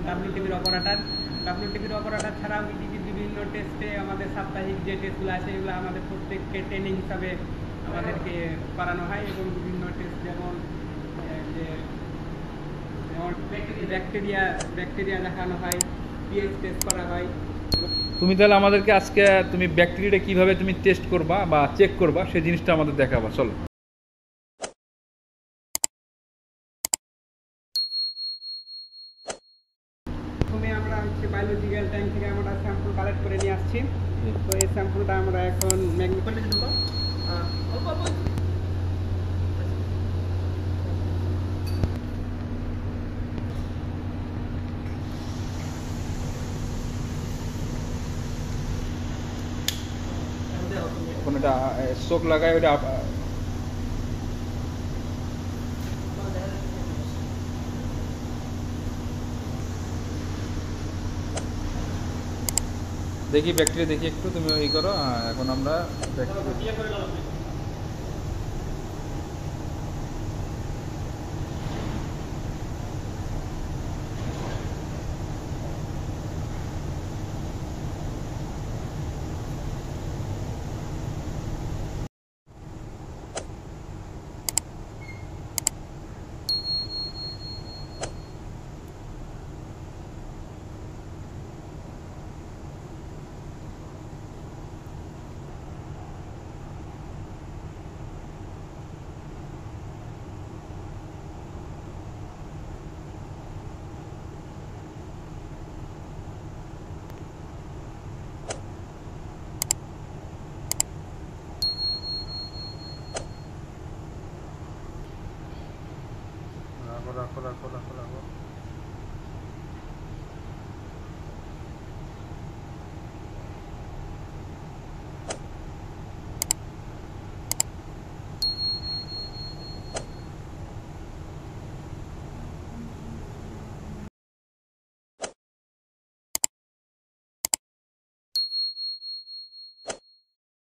WTBর operator ছাড়াও বিভিন্ন টেস্টে আমাদের সাপ্তাহিক যে টেস্টগুলো আছে এগুলো আমাদের প্রত্যেককে ট্রেনিং হিসাবে আমাদেরকে করানো হয় এবং বিভিন্ন টেস্ট যেমন যে ব্যাকটেরিয়া দেখানো হয়, পিএইচ টেস্ট করা হয়। তুমি তাহলে আমাদেরকে আজকে তুমি ব্যাকটেরিয়াটা কিভাবে তুমি টেস্ট করবা বা চেক করবা সেই জিনিসটা আমাদের দেখাবা, চলো। প্রথমে আমরা বায়োলজিক্যাল ট্যাঙ্ক থেকে আমরা স্যাম্পল কালেক্ট করে নিয়ে আসছি। তো এই স্যাম্পলটা আমরা এখন ওখানে একটা চোখ লাগায় ওটা দেখি ব্যাকটেরিয়া দেখি একটু, তুমি ওই করো। এখন আমরা রাখো রাখো রাখো রাখো রাখো